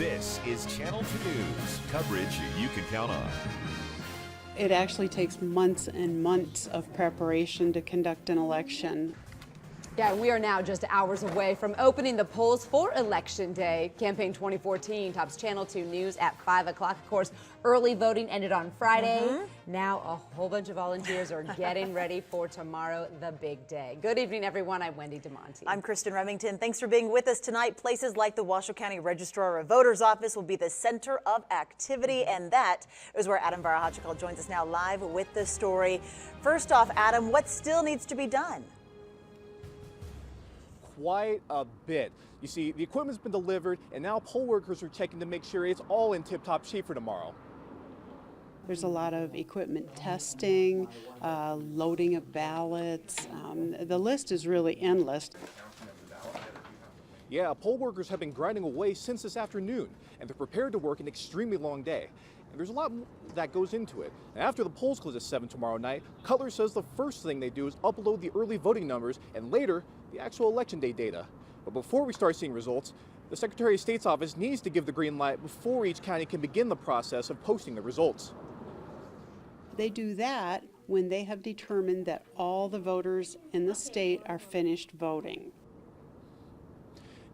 This is Channel 2 News, coverage you can count on. It actually takes months and months of preparation to conduct an election. Yeah, we are now just hours away from opening the polls for Election Day. Campaign 2014 tops Channel 2 News at 5 o'clock. Of course, early voting ended on Friday. Now a whole bunch of volunteers are getting ready for tomorrow, the big day. Good evening, everyone. I'm Wendy DeMonte. I'm Kristen Remington. Thanks for being with us tonight. Places like the Washoe County Registrar of Voters office will be the center of activity, and that is where Adam Varahachaikol joins us now live with the story. First off, Adam, what still needs to be done? Quite a bit. You see, the equipment's been delivered, and now poll workers are checking to make sure it's all in tip-top shape for tomorrow. There's a lot of equipment testing, loading of ballots. The list is really endless. Yeah, poll workers have been grinding away since this afternoon, and they're prepared to work an extremely long day. And there's a lot that goes into it. And after the polls close at 7 tomorrow night, Cutler says the first thing they do is upload the early voting numbers and later the actual election day data. But before we start seeing results, the Secretary of State's office needs to give the green light before each county can begin the process of posting the results. They do that when they have determined that all the voters in the state are finished voting.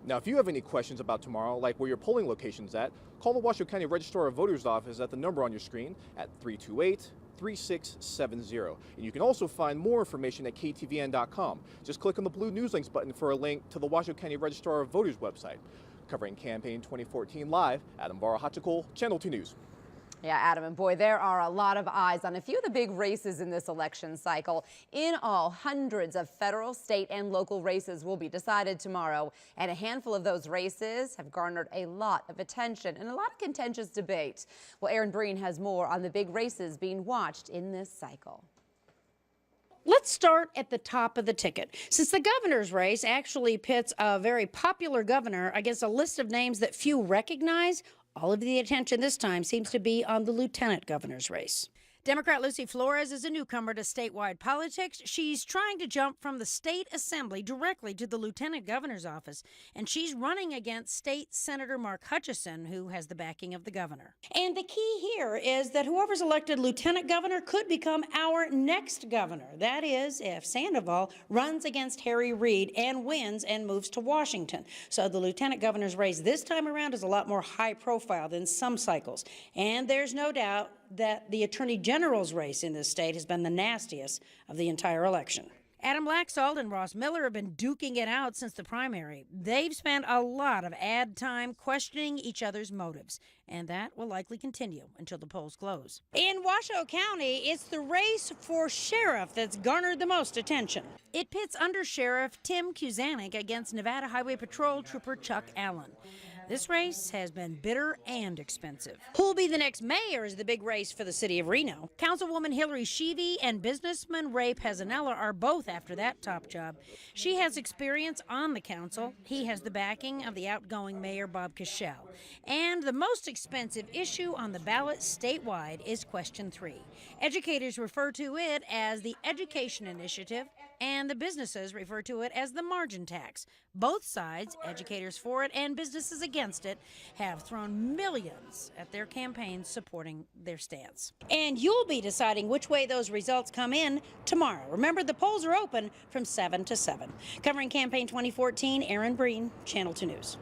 Now, if you have any questions about tomorrow, like where your polling location's at, call the Washoe County Registrar of Voters office at the number on your screen at 328-3670. And you can also find more information at KTVN.com. Just click on the blue news links button for a link to the Washoe County Registrar of Voters website. Covering Campaign 2014 live, Adam Varahachaikol, Channel 2 News. Yeah, Adam, and boy, there are a lot of eyes on a few of the big races in this election cycle. In all, hundreds of federal, state, and local races will be decided tomorrow, and a handful of those races have garnered a lot of attention and a lot of contentious debate. Well, Aaron Breen has more on the big races being watched in this cycle. Let's start at the top of the ticket. Since the governor's race actually pits a very popular governor against a list of names that few recognize, all of the attention this time seems to be on the lieutenant governor's race. Democrat Lucy Flores is a newcomer to statewide politics. She's trying to jump from the state assembly directly to the lieutenant governor's office, and she's running against State Senator Mark Hutchison, who has the backing of the governor. And the key here is that whoever's elected lieutenant governor could become our next governor. That is, if Sandoval runs against Harry Reid and wins and moves to Washington. So the lieutenant governor's race this time around is a lot more high profile than some cycles. And there's no doubt that the Attorney General's race in this state has been the nastiest of the entire election. Adam Laxalt and Ross Miller have been duking it out since the primary. They've spent a lot of ad time questioning each other's motives, and that will likely continue until the polls close. In Washoe County, it's the race for sheriff that's garnered the most attention. It pits Under Sheriff Tim Kuzanik against Nevada Highway Patrol Trooper Chuck Allen. This race has been bitter and expensive. Who'll be the next mayor is the big race for the city of Reno. Councilwoman Hillary Sheevey and businessman Ray Pezzanella are both after that top job. She has experience on the council. He has the backing of the outgoing mayor, Bob Cashel. And the most expensive issue on the ballot statewide is Question 3. Educators refer to it as the Education Initiative, and the businesses refer to it as the margin tax. Both sides, educators for it and businesses against it, have thrown millions at their campaigns supporting their stance. And you'll be deciding which way those results come in tomorrow. Remember, the polls are open from 7 to 7. Covering Campaign 2014, Aaron Breen, Channel 2 News.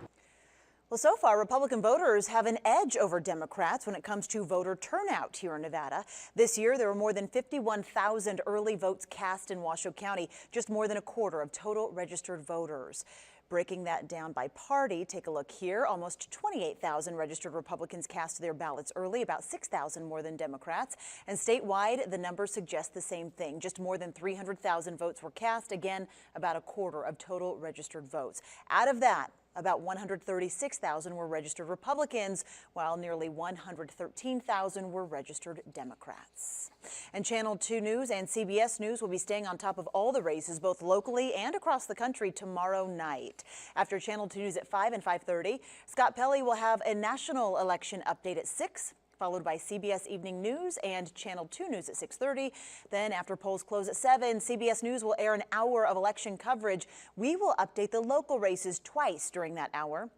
Well, so far, Republican voters have an edge over Democrats when it comes to voter turnout here in Nevada. This year, there were more than 51,000 early votes cast in Washoe County, just more than a quarter of total registered voters. Breaking that down by party, take a look here. Almost 28,000 registered Republicans cast their ballots early, about 6,000 more than Democrats. And statewide, the numbers suggest the same thing. Just more than 300,000 votes were cast, again, about a quarter of total registered votes. Out of that, about 136,000 were registered Republicans, while nearly 113,000 were registered Democrats. And Channel 2 News and CBS News will be staying on top of all the races, both locally and across the country, tomorrow night. After Channel 2 News at 5 and 5:30, Scott Pelley will have a national election update at 6. Followed by CBS Evening News and Channel 2 News at 6:30. Then after polls close at 7, CBS News will air an hour of election coverage. We will update the local races twice during that hour.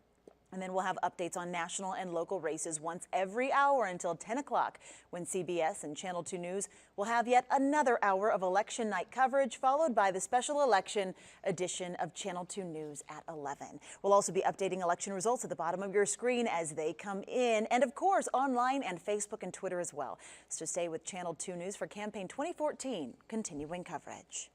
And then we'll have updates on national and local races once every hour until 10 o'clock, when CBS and Channel 2 News will have yet another hour of election night coverage, followed by the special election edition of Channel 2 News at 11. We'll also be updating election results at the bottom of your screen as they come in, and of course online and Facebook and Twitter as well. So stay with Channel 2 News for campaign 2014 continuing coverage.